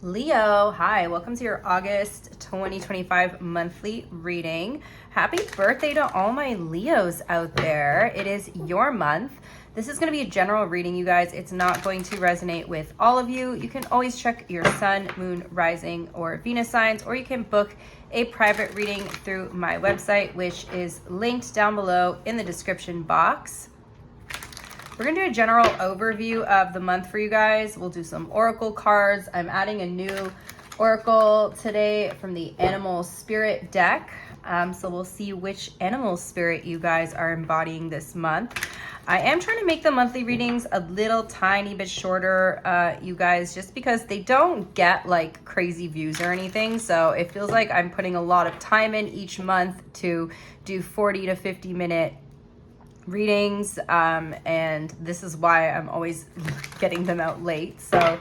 Leo, hi, welcome to your August 2025 monthly reading. Happy birthday to all my Leos out there. It is your month. This is going to be a general reading, you guys. It's not going to resonate with all of you. You can always check your sun, moon, rising, or Venus signs, or you can book a private reading through my website, which is linked down below in the description box. We're going to do a general overview of the month for you guys. We'll do some oracle cards. I'm adding a new oracle today from the animal spirit deck. So we'll see which animal spirit you guys are embodying this month. I am trying to make the monthly readings a little tiny bit shorter, you guys, just because they don't get like crazy views or anything. So it feels like I'm putting a lot of time in each month to do 40 to 50 minute readings, and this is why I'm always getting them out late. So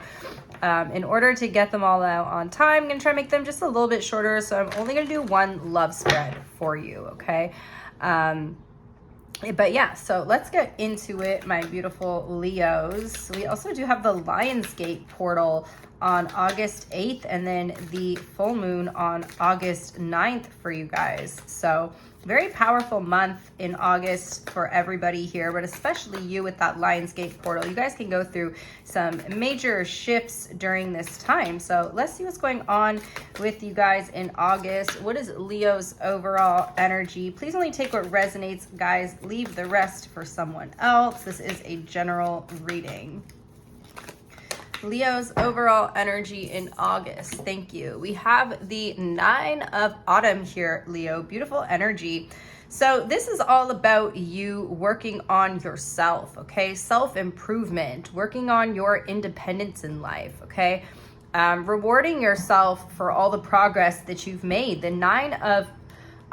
in order to get them all out on time, I'm gonna try to make them just a little bit shorter. So I'm only gonna do one love spread for you, okay? But yeah, so let's get into it, my beautiful Leos. We also do have the Lionsgate portal on August 8th and then the full moon on August 9th for you guys. So very powerful month in August for everybody here, but especially you with that Lionsgate portal. You guys can go through some major shifts during this time. So let's see what's going on with you guys in August. What is Leo's overall energy? Please only take what resonates, guys. Leave the rest for someone else. This is a general reading. Leo's overall energy in August. Thank you. We have the 9 of Autumn here, Leo. Beautiful energy. So this is all about you working on yourself, okay? Self-improvement, working on your independence in life, okay? Rewarding yourself for all the progress that you've made. The 9 of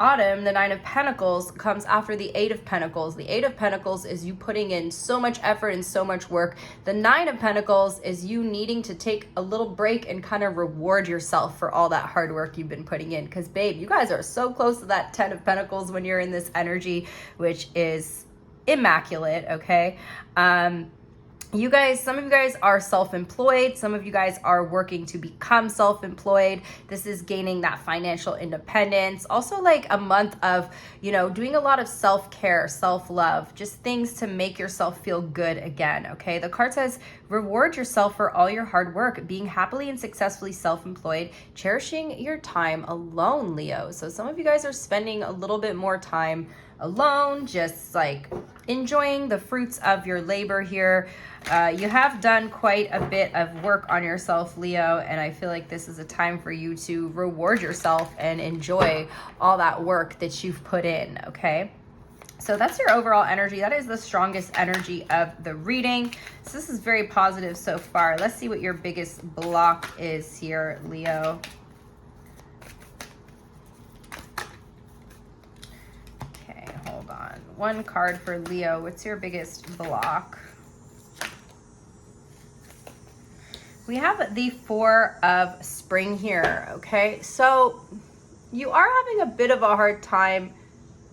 Autumn, the 9 of Pentacles, comes after the 8 of Pentacles. The 8 of Pentacles is you putting in so much effort and so much work. The 9 of Pentacles is you needing to take a little break and kind of reward yourself for all that hard work you've been putting in. Because, babe, you guys are so close to that 10 of Pentacles when you're in this energy, which is immaculate, okay? You guys, some of you guys are self-employed. Some of you guys are working to become self-employed. This is gaining that financial independence. Also like a month of, doing a lot of self-care, self-love, just things to make yourself feel good again, okay? The card says, reward yourself for all your hard work, being happily and successfully self-employed, cherishing your time alone, Leo. So some of you guys are spending a little bit more time alone, just like enjoying the fruits of your labor here. You have done quite a bit of work on yourself, Leo, and I feel like this is a time for you to reward yourself and enjoy all that work that you've put in, okay? So that's your overall energy. That is the strongest energy of the reading. So this is very positive so far. Let's see what your biggest block is here, Leo. Okay, hold on. One card for Leo. What's your biggest block? We have the 4 of Spring here, okay? So you are having a bit of a hard time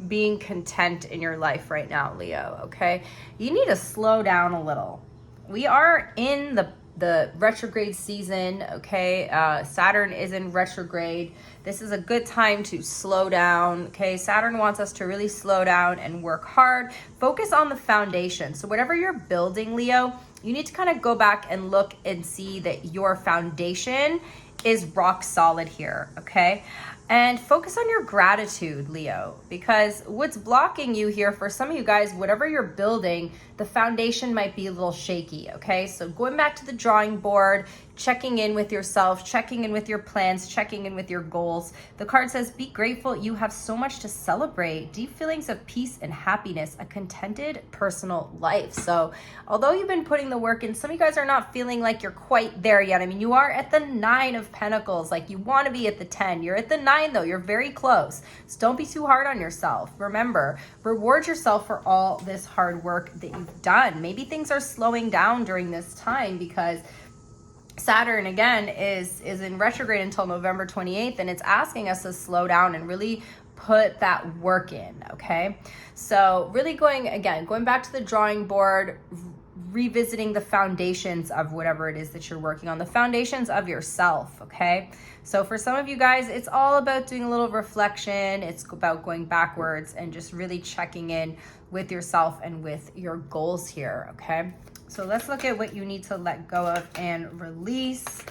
being content in your life right now, Leo, okay? You need to slow down a little. We are in the retrograde season, okay? Saturn is in retrograde. This is a good time to slow down, okay? Saturn wants us to really slow down and work hard. Focus on the foundation. So whatever you're building, Leo, you need to kind of go back and look and see that your foundation is rock solid here, okay? And focus on your gratitude, Leo, because what's blocking you here, for some of you guys, whatever you're building, the foundation might be a little shaky, okay? So going back to the drawing board, checking in with yourself, checking in with your plans, checking in with your goals. The card says, be grateful. You have so much to celebrate. Deep feelings of peace and happiness, a contented personal life. So although you've been putting the work in, some of you guys are not feeling like you're quite there yet. I mean, you are at the 9 of Pentacles. Like, you want to be at the 10. You're at the 9 though. You're very close. So don't be too hard on yourself. Remember, reward yourself for all this hard work that you've done. Maybe things are slowing down during this time because Saturn again is in retrograde until November 28th, and it's asking us to slow down and really put that work in, okay? So really going back to the drawing board, revisiting the foundations of whatever it is that you're working on, the foundations of yourself, okay? So for some of you guys, it's all about doing a little reflection. It's about going backwards and just really checking in with yourself and with your goals here, okay? So let's look at what you need to let go of and release.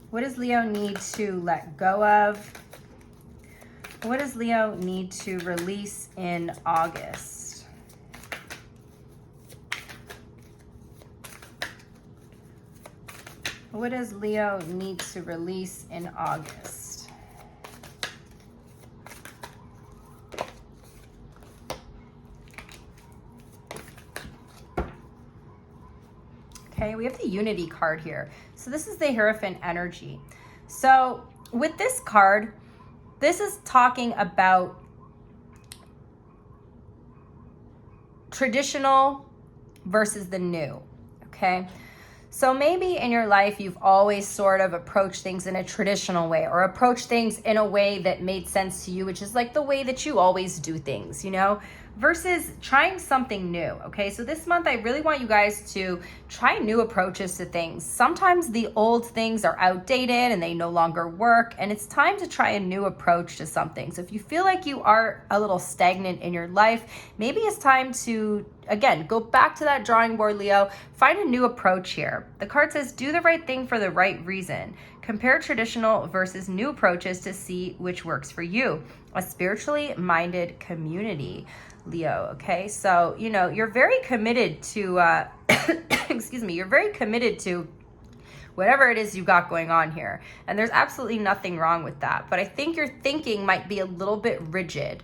What does Leo need to let go of? What does Leo need to release in August? What does Leo need to release in August? Okay, we have the Unity card here. So this is the Hierophant energy. So with this card, this is talking about traditional versus the new, okay? So maybe in your life, you've always sort of approached things in a traditional way, or approached things in a way that made sense to you, which is like the way that you always do things, you know, versus trying something new, okay? So this month, I really want you guys to try new approaches to things. Sometimes the old things are outdated and they no longer work, and it's time to try a new approach to something. So if you feel like you are a little stagnant in your life, maybe it's time to, again, go back to that drawing board, Leo. Find a new approach here. The card says, do the right thing for the right reason. Compare traditional versus new approaches to see which works for you. A spiritually minded community, Leo, okay? So, you know, you're very committed to, excuse me, you're very committed to whatever it is you got going on here. And there's absolutely nothing wrong with that. But I think your thinking might be a little bit rigid.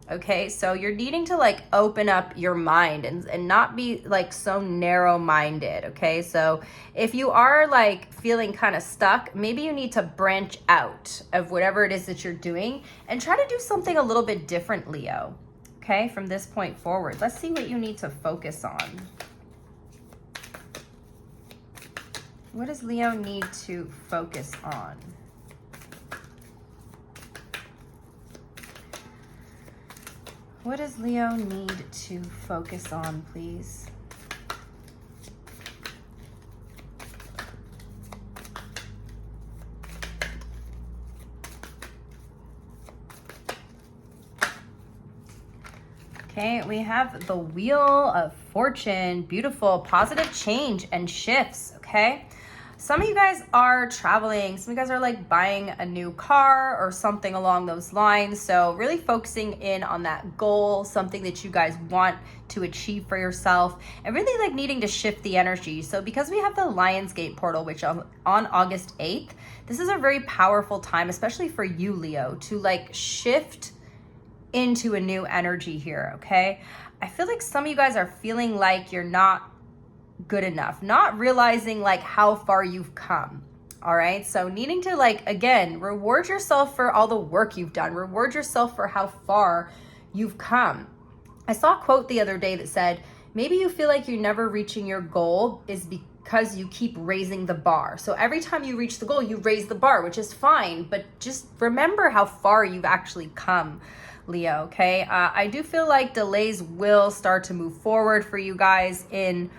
Okay, so you're needing to like open up your mind and not be like so narrow-minded, okay? So if you are like feeling kind of stuck, maybe you need to branch out of whatever it is that you're doing and try to do something a little bit different, Leo, okay? From this point forward, let's see what you need to focus on. What does Leo need to focus on? What does Leo need to focus on, please? Okay, we have the Wheel of Fortune. Beautiful, positive change and shifts, okay? Some of you guys are traveling. Some of you guys are like buying a new car or something along those lines. So really focusing in on that goal, something that you guys want to achieve for yourself, and really like needing to shift the energy. So because we have the Lionsgate portal, which on August 8th, this is a very powerful time, especially for you, Leo, to like shift into a new energy here, okay? I feel like some of you guys are feeling like you're not good enough, not realizing like how far you've come. All right, so needing to like, again, reward yourself for all the work you've done, reward yourself for how far you've come. I saw a quote the other day that said, maybe you feel like you're never reaching your goal is because you keep raising the bar. So every time you reach the goal, you raise the bar, which is fine, but just remember how far you've actually come, Leo, okay? I do feel like delays will start to move forward for you guys in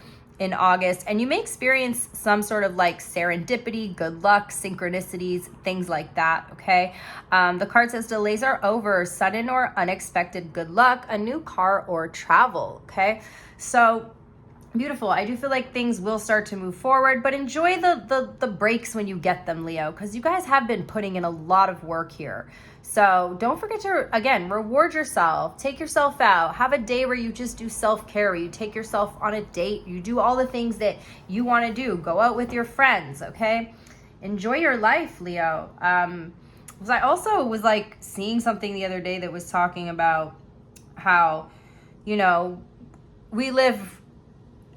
August, and you may experience some sort of like serendipity, good luck, synchronicities, things like that, okay? The card says delays are over, sudden or unexpected good luck, a new car or travel, okay? So beautiful. I do feel like things will start to move forward, but enjoy the breaks when you get them, Leo, because you guys have been putting in a lot of work here. So don't forget to, again, reward yourself, take yourself out, have a day where you just do self-care, you take yourself on a date, you do all the things that you want to do, go out with your friends, okay? Enjoy your life, Leo. I also was like seeing something the other day that was talking about how, you know, we live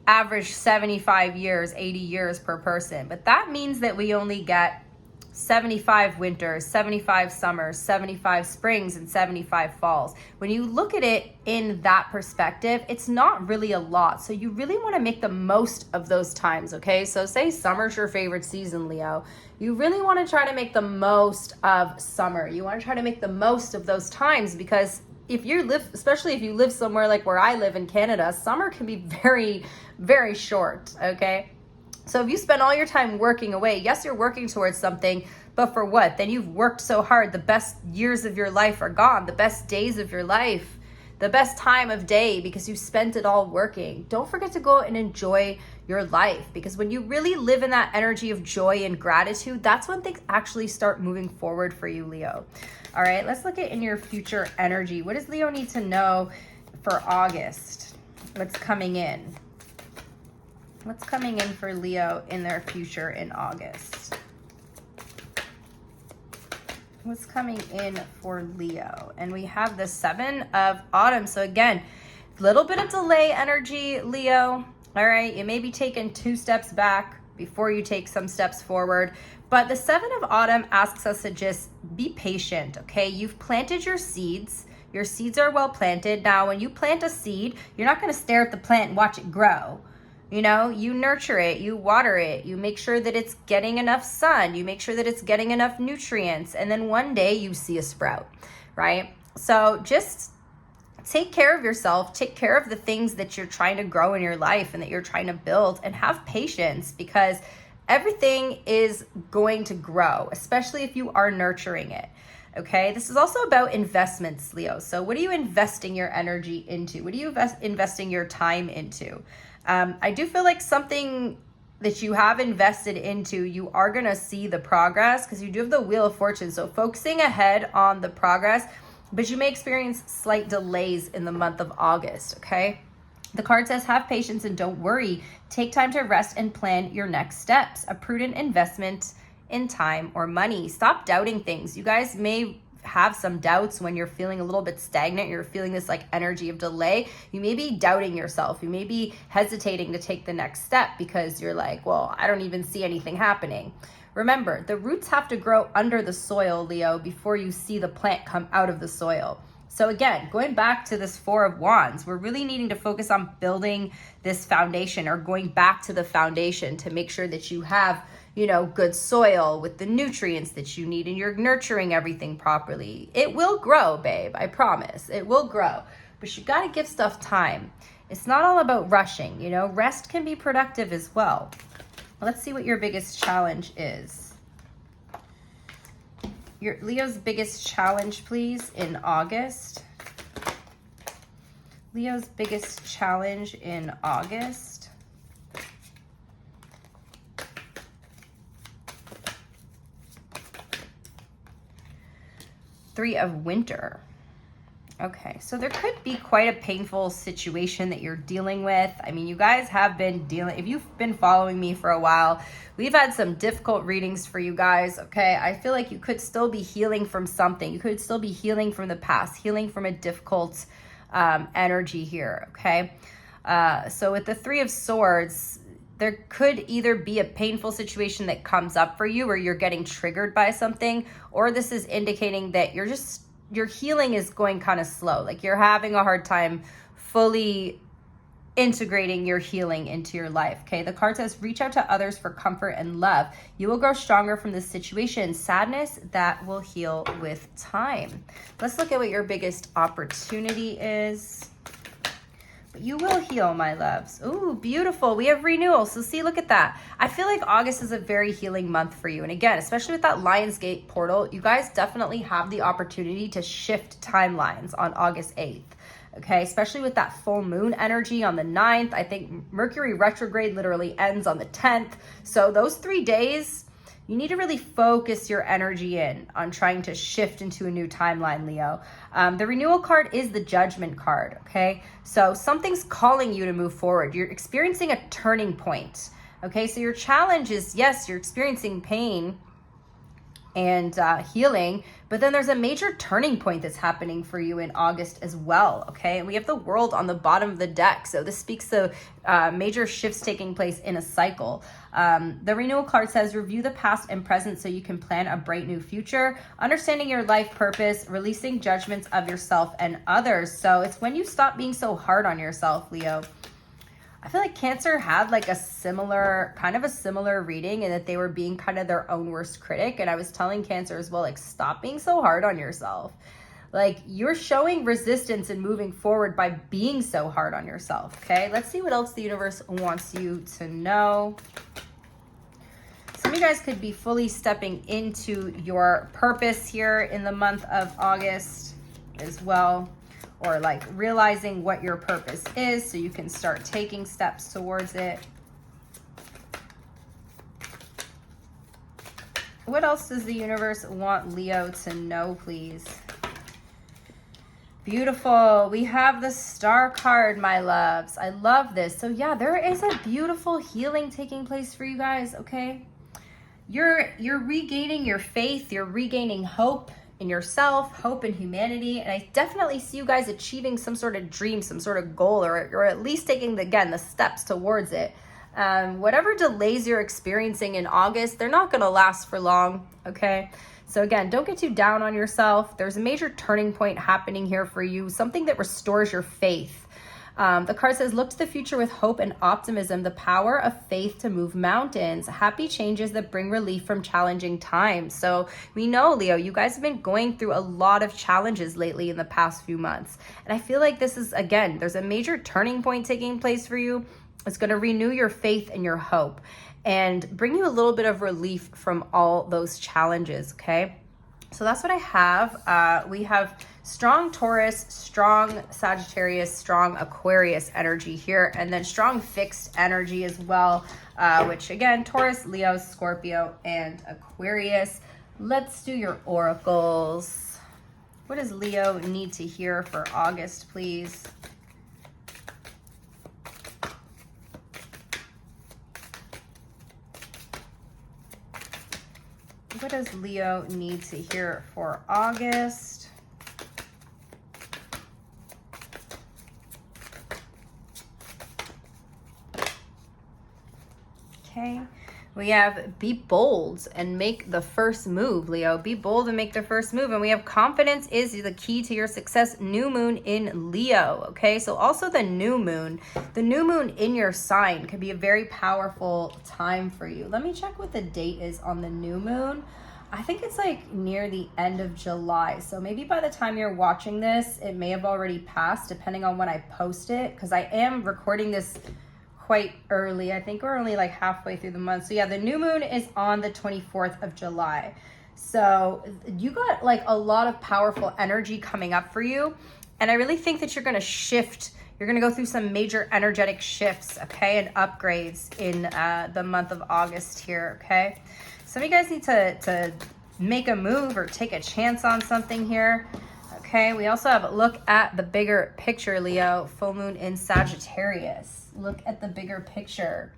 average 75 years, 80 years per person, but that means that we only get 75 winters, 75 summers, 75 springs, and 75 falls. When you look at it in that perspective, it's not really a lot. So you really want to make the most of those times, okay? So say summer's your favorite season, Leo. You really want to try to make the most of summer. You want to try to make the most of those times because if you live, especially if you live somewhere like where I live in Canada, summer can be very, very short, okay? So if you spend all your time working away, yes, you're working towards something, but for what? Then you've worked so hard. The best years of your life are gone. The best days of your life, the best time of day, because you spent it all working. Don't forget to go and enjoy your life, because when you really live in that energy of joy and gratitude, that's when things actually start moving forward for you, Leo. All right, let's look at in your future energy. What does Leo need to know for August? What's coming in? What's coming in for Leo in their future in August? What's coming in for Leo? And we have the 7 of Autumn. So again, little bit of delay energy, Leo. All right, you may be taking 2 steps back before you take some steps forward. But the 7 of Autumn asks us to just be patient, okay? You've planted your seeds. Your seeds are well planted. Now, when you plant a seed, you're not going to stare at the plant and watch it grow. You know, you nurture it, you water it, you make sure that it's getting enough sun, you make sure that it's getting enough nutrients, and then one day you see a sprout, right? So just take care of yourself, take care of the things that you're trying to grow in your life and that you're trying to build, and have patience, because everything is going to grow, especially if you are nurturing it. Okay, this is also about investments, Leo. So what are you investing your energy into? What are you investing your time into? I do feel like something that you have invested into, you are going to see the progress, because you do have the Wheel of Fortune. So focusing ahead on the progress, but you may experience slight delays in the month of August, okay? The card says, have patience and don't worry. Take time to rest and plan your next steps. A prudent investment in time or money. Stop doubting things. You guys may have some doubts when you're feeling a little bit stagnant. You're feeling this like energy of delay. You may be doubting yourself. You may be hesitating to take the next step because you're like, well, I don't even see anything happening. Remember, the roots have to grow under the soil, Leo, before you see the plant come out of the soil. So again, going back to this 4 of Wands, we're really needing to focus on building this foundation, or going back to the foundation to make sure that you have, you know, good soil with the nutrients that you need, and you're nurturing everything properly. It will grow, babe. I promise. It will grow. But you got to give stuff time. It's not all about rushing, you know. Rest can be productive as well. Let's see what your biggest challenge is. Your Leo's biggest challenge, please, in August. Leo's biggest challenge in August. Three of Winter. Okay, so there could be quite a painful situation that you're dealing with. I mean, you guys have been dealing, if you've been following me for a while, we've had some difficult readings for you guys, okay? I feel like you could still be healing from something. You could still be healing from the past, healing from a difficult energy here, okay? So with the 3 of Swords, there could either be a painful situation that comes up for you, or you're getting triggered by something, or this is indicating that your healing is going kind of slow. Like you're having a hard time fully integrating your healing into your life, okay? The card says, reach out to others for comfort and love. You will grow stronger from this situation. Sadness that will heal with time. Let's look at what your biggest opportunity is. You will heal, my loves. Ooh, beautiful. We have renewal. So see, look at that. I feel like August is a very healing month for you. And again, especially with that Lionsgate portal, you guys definitely have the opportunity to shift timelines on August 8th. Okay, especially with that full moon energy on the 9th. I think Mercury retrograde literally ends on the 10th. So those 3 days, you need to really focus your energy in on trying to shift into a new timeline, Leo. The renewal card is the Judgment card, okay? So something's calling you to move forward. You're experiencing a turning point, okay? So your challenge is, yes, you're experiencing pain and healing, but then there's a major turning point that's happening for you in August as well, okay? And we have the World on the bottom of the deck, so this speaks to major shifts taking place in a cycle. The renewal card says, review the past and present so you can plan a bright new future, understanding your life purpose, releasing judgments of yourself and others. So it's when you stop being so hard on yourself, Leo. I feel like Cancer had like a similar reading, and that they were being kind of their own worst critic. And I was telling Cancer as well, like, stop being so hard on yourself. Like, you're showing resistance and moving forward by being so hard on yourself, okay? Let's see what else the universe wants you to know. Some of you guys could be fully stepping into your purpose here in the month of August as well, or like realizing what your purpose is so you can start taking steps towards it. What else does the universe want Leo to know, please? Beautiful. We have the Star card, my loves. I love this. So yeah, there is a beautiful healing taking place for you guys, okay? You're regaining your faith, you're regaining hope in yourself, hope in humanity, and I definitely see you guys achieving some sort of dream, some sort of goal, or at least taking, the steps towards it. Whatever delays you're experiencing in August, they're not going to last for long, okay? So again, don't get too down on yourself. There's a major turning point happening here for you, something that restores your faith. The card says, look to the future with hope and optimism, the power of faith to move mountains, happy changes that bring relief from challenging times. So we know, Leo, you guys have been going through a lot of challenges lately in the past few months. And I feel like this is, again, there's a major turning point taking place for you. It's going to renew your faith and your hope and bring you a little bit of relief from all those challenges, okay? So that's what I have. We have strong Taurus, strong Sagittarius, strong Aquarius energy here, and then strong fixed energy as well, which again, Taurus, Leo, Scorpio, and Aquarius. Let's do your oracles. What does Leo need to hear for August, please? What does Leo need to hear for August? Okay, we have be bold and make the first move, Leo. Be bold and make the first move. And we have confidence is the key to your success. New moon in Leo, okay? So also the new moon in your sign could be a very powerful time for you. Let me check what the date is on the new moon. I think it's like near the end of July. So maybe by the time you're watching this, it may have already passed, depending on when I post it, because I am recording this quite early. I think we're only like halfway through the month. So yeah, the new moon is on the 24th of July. So you got like a lot of powerful energy coming up for you. And I really think that you're going to shift. You're going to go through some major energetic shifts, okay, and upgrades in the month of August here, okay? Some of you guys need to make a move or take a chance on something here. Okay, we also have look at the bigger picture, Leo. Full moon in Sagittarius. Look at the bigger picture.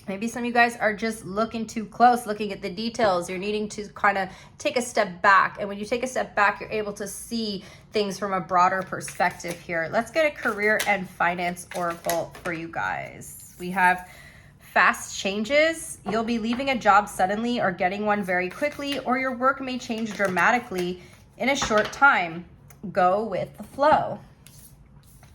Maybe some of you guys are just looking too close, looking at the details. You're needing to kind of take a step back. And when you take a step back, you're able to see things from a broader perspective here. Let's get a career and finance oracle for you guys. We have fast changes. You'll be leaving a job suddenly or getting one very quickly, or your work may change dramatically in a short time. Go with the flow.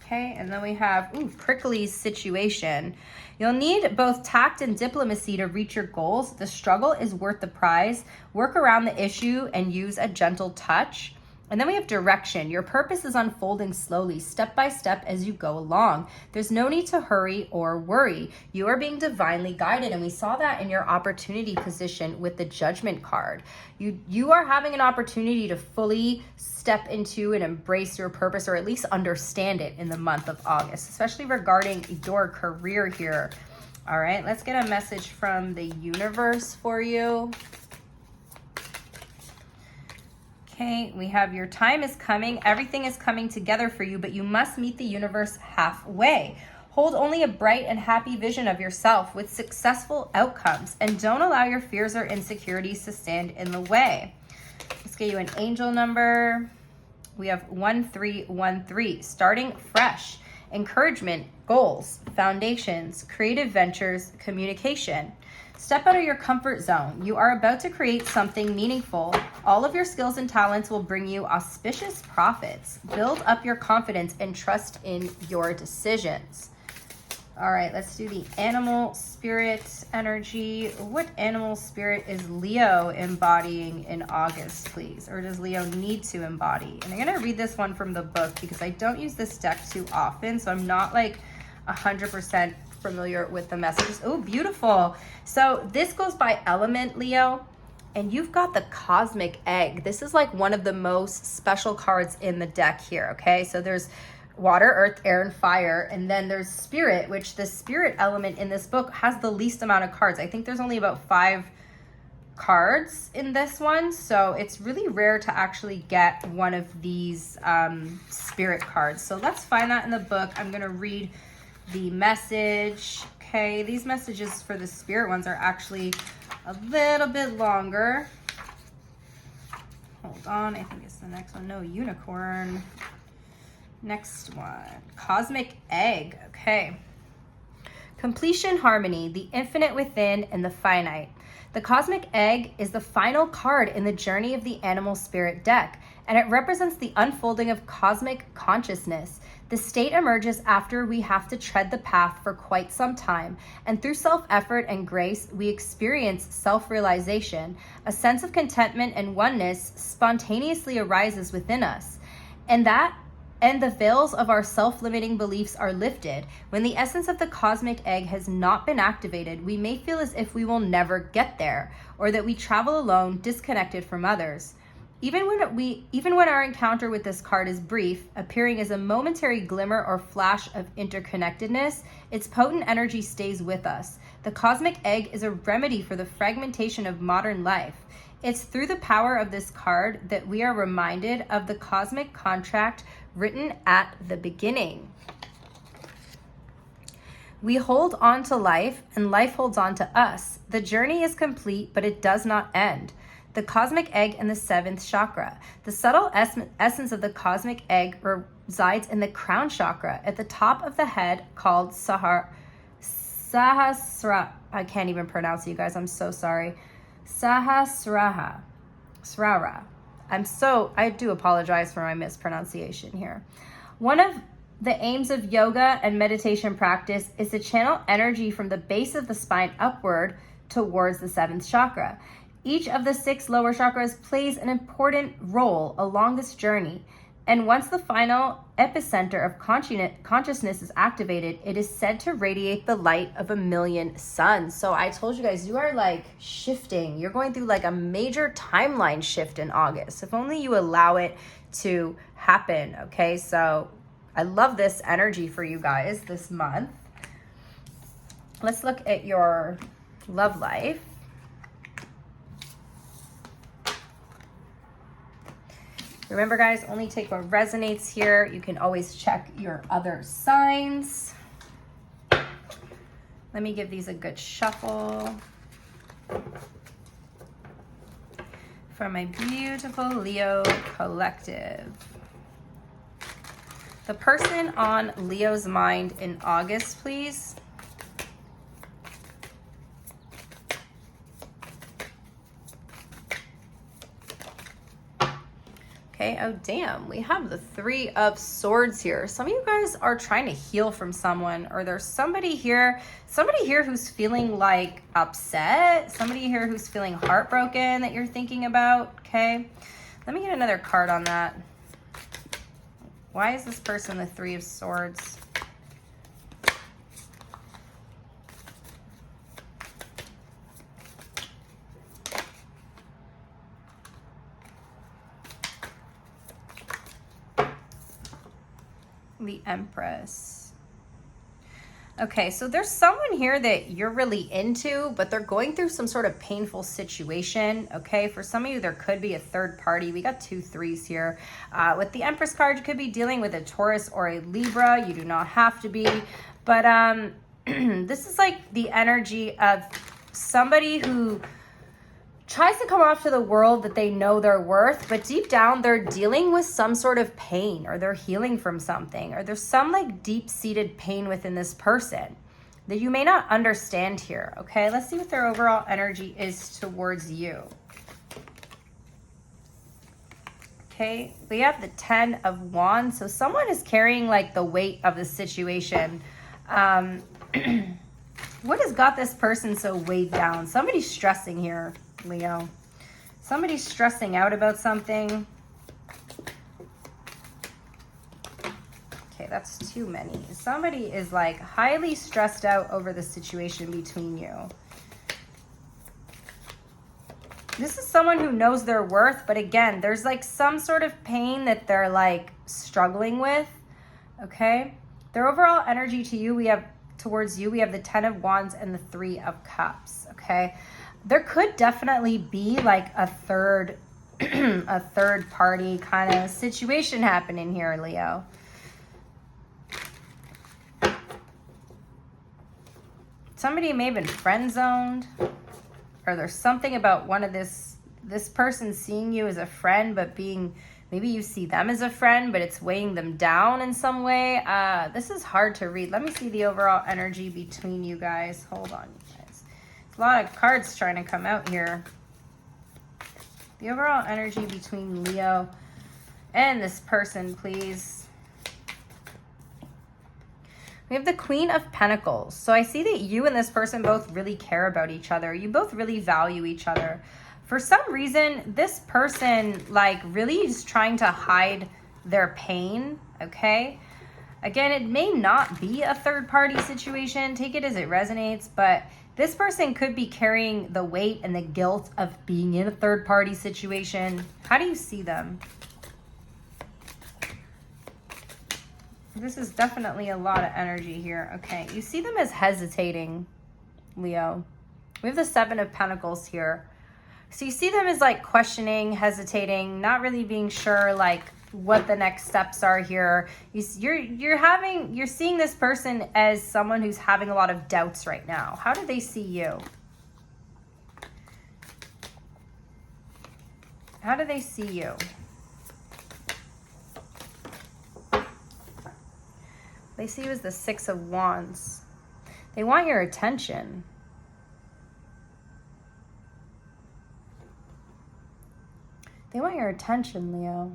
Okay, and then we have prickly situation. You'll need both tact and diplomacy to reach your goals. The struggle is worth the prize. Work around the issue and use a gentle touch. And then we have direction. Your purpose is unfolding slowly, step by step as you go along. There's no need to hurry or worry. You are being divinely guided. And we saw that in your opportunity position with the Judgment card. You are having an opportunity to fully step into and embrace your purpose, or at least understand it in the month of August, especially regarding your career here. All right, let's get a message from the universe for you. Okay, we have your time is coming. Everything is coming together for you, but you must meet the universe halfway. Hold only a bright and happy vision of yourself with successful outcomes, and don't allow your fears or insecurities to stand in the way. Let's get you an angel number. We have 1313, starting fresh, encouragement, goals, foundations, creative ventures, communication. Step out of your comfort zone. You are about to create something meaningful. All of your skills and talents will bring you auspicious profits. Build up your confidence and trust in your decisions. All right, let's do the animal spirit energy. What animal spirit is Leo embodying in August, please? Or does Leo need to embody? And I'm going to read this one from the book because I don't use this deck too often, so I'm not like 100% familiar with the messages. Oh, beautiful. So this goes by element, Leo, and you've got the cosmic egg. This is like one of the most special cards in the deck here, okay? So there's water, earth, air, and fire. And then there's spirit, which the spirit element in this book has the least amount of cards. I think there's only about 5 cards in this one. So it's really rare to actually get one of these spirit cards. So let's find that in the book. I'm going to read the message. Okay, these messages for the spirit ones are actually a little bit longer. Hold on, I think it's the next one. No, unicorn. Next one, cosmic egg. Okay. Completion, harmony, the infinite within and the finite. The cosmic egg is the final card in the journey of the animal spirit deck, and it represents the unfolding of cosmic consciousness. The state emerges after we have to tread the path for quite some time, and through self-effort and grace, we experience self-realization. A sense of contentment and oneness spontaneously arises within us, and the veils of our self-limiting beliefs are lifted. When the essence of the cosmic egg has not been activated, we may feel as if we will never get there, or that we travel alone, disconnected from others. Even when our encounter with this card is brief, appearing as a momentary glimmer or flash of interconnectedness, its potent energy stays with us. The cosmic egg is a remedy for the fragmentation of modern life. It's through the power of this card that we are reminded of the cosmic contract written at the beginning. We hold on to life, and life holds on to us. The journey is complete, but it does not end. The cosmic egg in the 7th chakra. The subtle essence of the cosmic egg resides in the crown chakra at the top of the head, called Sahasrara. I can't even pronounce it, you guys. I'm so sorry. Sahasrara. I do apologize for my mispronunciation here. One of the aims of yoga and meditation practice is to channel energy from the base of the spine upward towards the 7th chakra. Each of the 6 lower chakras plays an important role along this journey. And once the final epicenter of consciousness is activated, it is said to radiate the light of 1,000,000 suns. So I told you guys, you are like shifting. You're going through like a major timeline shift in August. If only you allow it to happen, okay? So I love this energy for you guys this month. Let's look at your love life. Remember, guys, only take what resonates here. You can always check your other signs. Let me give these a good shuffle. For my beautiful Leo collective. The person on Leo's mind in August, please. Okay, oh damn, we have the 3 of Swords here. Some of you guys are trying to heal from someone, or there's somebody here who's feeling like upset, somebody here who's feeling heartbroken that you're thinking about, okay? Let me get another card on that. Why is this person the 3 of Swords? The Empress. Okay, so there's someone here that you're really into, but they're going through some sort of painful situation, okay? For some of you, there could be a third party. We got 2 3s here. With the Empress card, you could be dealing with a Taurus or a Libra. You do not have to be. But this is like the energy of somebody who tries to come off to the world that they know they're worth, but deep down they're dealing with some sort of pain, or they're healing from something, or there's some like deep-seated pain within this person that you may not understand here, okay? Let's see what their overall energy is towards you. Okay, we have the 10 of Wands. So someone is carrying like the weight of the situation What has got this person so weighed down? Somebody's stressing here, Leo. Somebody's stressing out about something. Okay, that's too many. Somebody is like highly stressed out over the situation between you. This is someone who knows their worth, but again, there's like some sort of pain that they're like struggling with, okay? Their overall energy to you, we have towards you, we have the 10 of Wands and the 3 of Cups, okay? There could definitely be like a third party kind of situation happening here, Leo. Somebody may have been friend zoned, or there's something about one of this person seeing you as a friend, but maybe you see them as a friend, but it's weighing them down in some way. This is hard to read. Let me see the overall energy between you guys. Hold on, you guys. There's a lot of cards trying to come out here. The overall energy between Leo and this person, please. We have the Queen of Pentacles. So I see that you and this person both really care about each other. You both really value each other. For some reason, this person like really is trying to hide their pain, okay? Again, it may not be a third party situation. Take it as it resonates, but this person could be carrying the weight and the guilt of being in a third party situation. How do you see them? This is definitely a lot of energy here. Okay, you see them as hesitating, Leo. We have the 7 of Pentacles here. So you see them as like questioning, hesitating, not really being sure like what the next steps are here. You're seeing this person as someone who's having a lot of doubts right now. How do they see you? How do they see you? They see you as the 6 of Wands. They want your attention. They want your attention, Leo.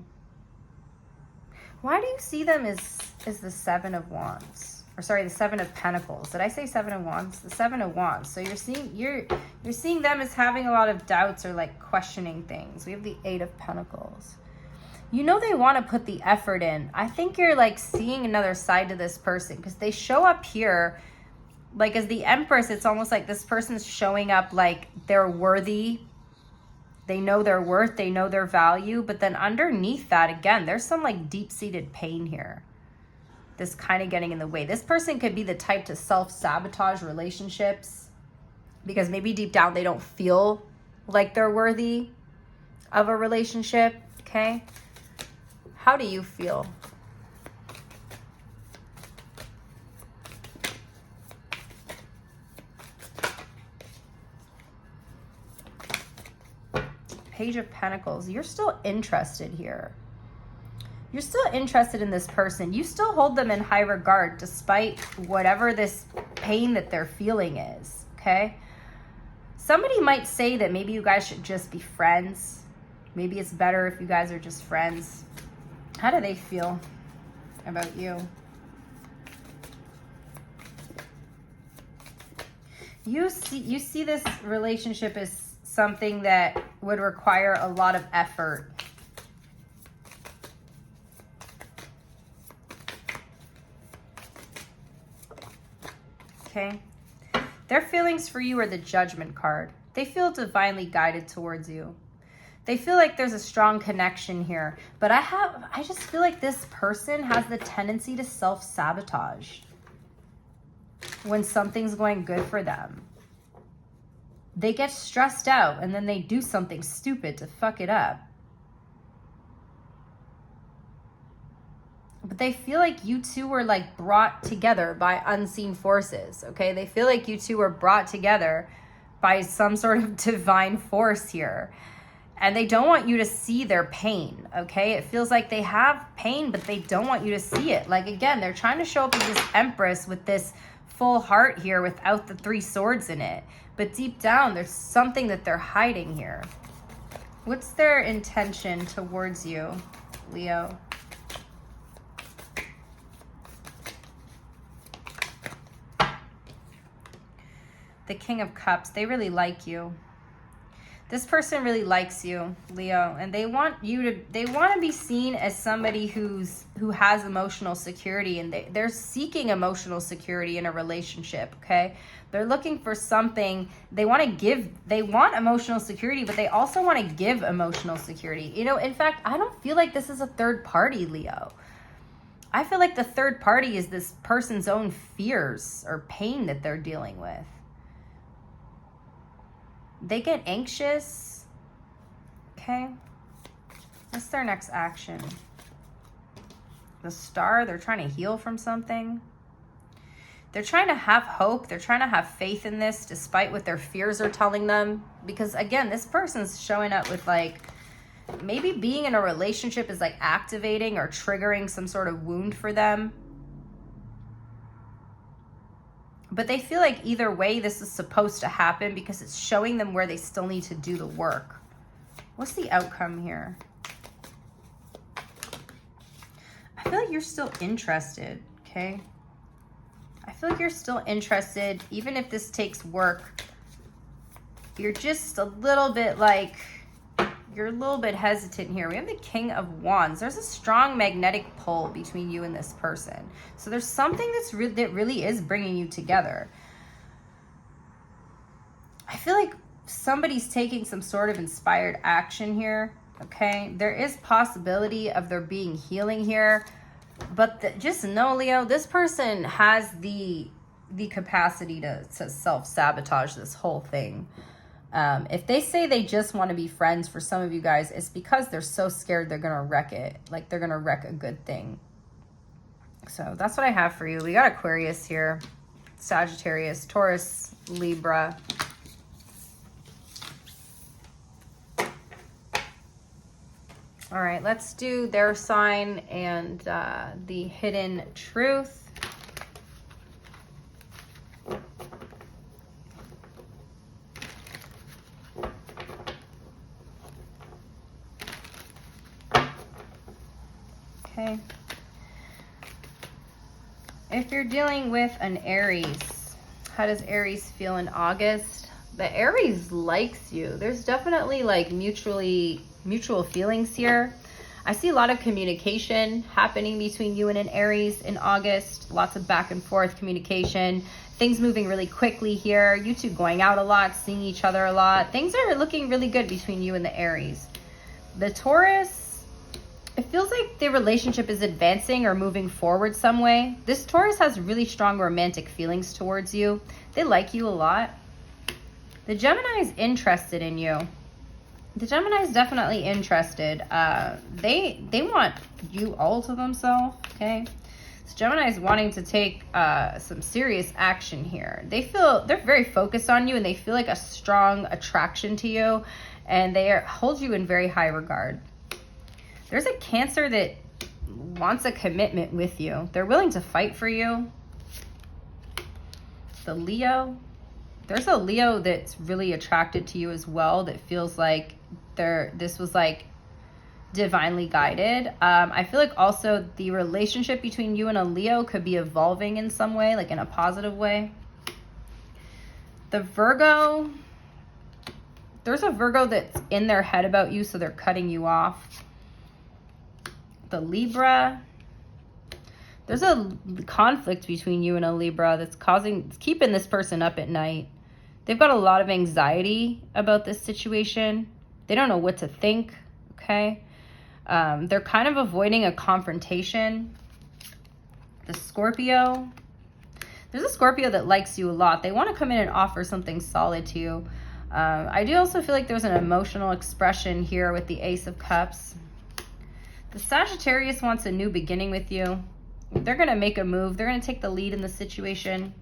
Why do you see them as the 7 of Wands? Or sorry, the 7 of Pentacles. Did I say 7 of Wands? The 7 of Wands. So you're seeing them as having a lot of doubts or like questioning things. We have the 8 of Pentacles. You know they want to put the effort in. I think you're like seeing another side to this person because they show up here like as the Empress. It's almost like this person's showing up like they're worthy. They know their worth. They know their value. But then underneath that, again, there's some like deep-seated pain here. This kind of getting in the way. This person could be the type to self-sabotage relationships because maybe deep down they don't feel like they're worthy of a relationship. Okay. How do you feel? Page of Pentacles. You're still interested here. You're still interested in this person. You still hold them in high regard despite whatever this pain that they're feeling is, okay? Somebody might say that maybe you guys should just be friends. Maybe it's better if you guys are just friends. How do they feel about you? You see this relationship as something that would require a lot of effort. Okay? Their feelings for you are the Judgment card. They feel divinely guided towards you. They feel like there's a strong connection here. But I just feel like this person has the tendency to self-sabotage when something's going good for them. They get stressed out and then they do something stupid to fuck it up. But they feel like you two were like brought together by unseen forces, okay? They feel like you two were brought together by some sort of divine force here. And they don't want you to see their pain, okay? It feels like they have pain, but they don't want you to see it. Like, again, they're trying to show up as this Empress with this full heart here without the 3 swords in it. But deep down, there's something that they're hiding here. What's their intention towards you, Leo? The King of Cups. They really like you. This person really likes you, Leo, and they want to be seen as somebody who has emotional security, and they're seeking emotional security in a relationship, okay? They're looking for something. They want emotional security, but they also want to give emotional security. You know, in fact, I don't feel like this is a third party, Leo. I feel like the third party is this person's own fears or pain that they're dealing with. They get anxious. Okay. What's their next action? The Star, they're trying to heal from something. They're trying to have hope. They're trying to have faith in this despite what their fears are telling them. Because again, this person's showing up with like, maybe being in a relationship is like activating or triggering some sort of wound for them. But they feel like either way this is supposed to happen because it's showing them where they still need to do the work. What's the outcome here? I feel like you're still interested, okay? I feel like you're still interested, even if this takes work. You're just a little bit like, you're a little bit hesitant here. We have the King of Wands. There's a strong magnetic pull between you and this person. So there's something that really is bringing you together. I feel like somebody's taking some sort of inspired action here, okay? There is possibility of there being healing here, but just know, Leo, this person has the capacity to self-sabotage this whole thing. If they say they just want to be friends, for some of you guys, it's because they're so scared they're going to wreck it. Like they're going to wreck a good thing. So that's what I have for you. We got Aquarius here, Sagittarius, Taurus, Libra. All right, let's do their sign and the hidden truth. Okay. If you're dealing with an Aries, how does Aries feel in August? The Aries likes you. There's definitely like mutual feelings here. I see a lot of communication happening between you and an Aries in August. Lots of back and forth communication. Things moving really quickly here. You two going out a lot, seeing each other a lot. Things are looking really good between you and the Aries. The Taurus, it feels like the relationship is advancing or moving forward some way. This Taurus has really strong romantic feelings towards you. They like you a lot. The Gemini is interested in you. The Gemini is definitely interested. They want you all to themselves, okay? So Gemini is wanting to take some serious action here. They're very focused on you and they feel like a strong attraction to you, and they hold you in very high regard. There's a Cancer that wants a commitment with you. They're willing to fight for you. The Leo, there's a Leo that's really attracted to you as well, that feels like this was like divinely guided. I feel like also the relationship between you and a Leo could be evolving in some way, like in a positive way. The Virgo, there's a Virgo that's in their head about you, so they're cutting you off. The Libra, there's a conflict between you and a Libra that's keeping this person up at night. They've got a lot of anxiety about this situation. They don't know what to think, okay? They're kind of avoiding a confrontation. The Scorpio, there's a Scorpio that likes you a lot. They want to come in and offer something solid to you. I do also feel like there's an emotional expression here with the Ace of Cups. The Sagittarius wants a new beginning with you. They're going to make a move. They're going to take the lead in the situation.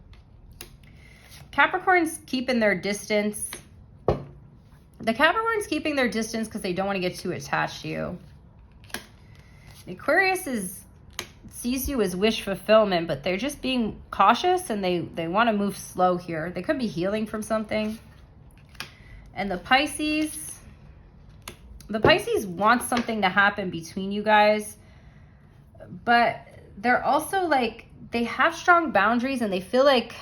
Capricorn's keeping their distance. The Capricorn's keeping their distance because they don't want to get too attached to you. The Aquarius sees you as wish fulfillment, but they're just being cautious and they want to move slow here. They could be healing from something. And the Pisces wants something to happen between you guys, but they're also like, they have strong boundaries and they feel like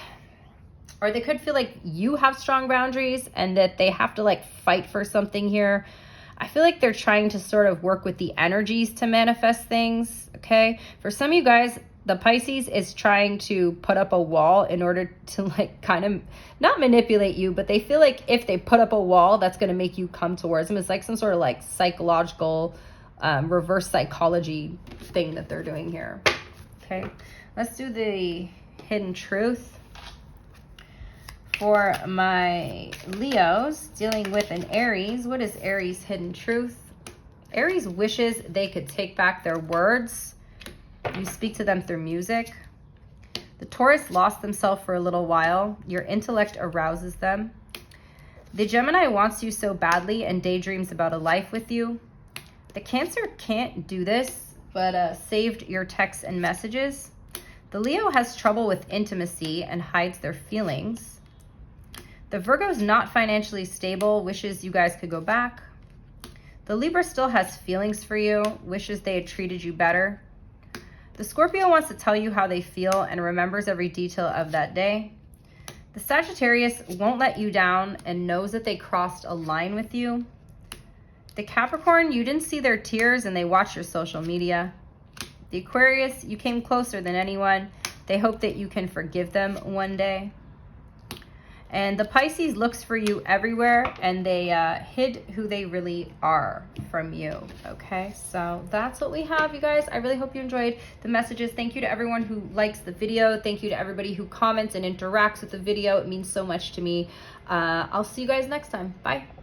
Or they could feel like you have strong boundaries and that they have to like fight for something here. I feel like they're trying to sort of work with the energies to manifest things, okay? For some of you guys, the Pisces is trying to put up a wall in order to like kind of not manipulate you, but they feel like if they put up a wall, that's going to make you come towards them. It's like some sort of like psychological reverse psychology thing that they're doing here. Okay, let's do the hidden truth for my Leos dealing with an Aries. What is Aries' hidden truth? Aries wishes they could take back their words. You speak to them through music. The Taurus lost themselves for a little while. Your intellect arouses them. The Gemini wants you so badly and daydreams about a life with you. The Cancer can't do this, but saved your texts and messages. The Leo has trouble with intimacy and hides their feelings. The Virgo's not financially stable, wishes you guys could go back. The Libra still has feelings for you, wishes they had treated you better. The Scorpio wants to tell you how they feel and remembers every detail of that day. The Sagittarius won't let you down and knows that they crossed a line with you. The Capricorn, you didn't see their tears and they watched your social media. The Aquarius, you came closer than anyone. They hope that you can forgive them one day. And the Pisces looks for you everywhere and they hid who they really are from you. Okay, so that's what we have, you guys. I really hope you enjoyed the messages. Thank you to everyone who likes the video. Thank you to everybody who comments and interacts with the video. It means so much to me. I'll see you guys next time. Bye.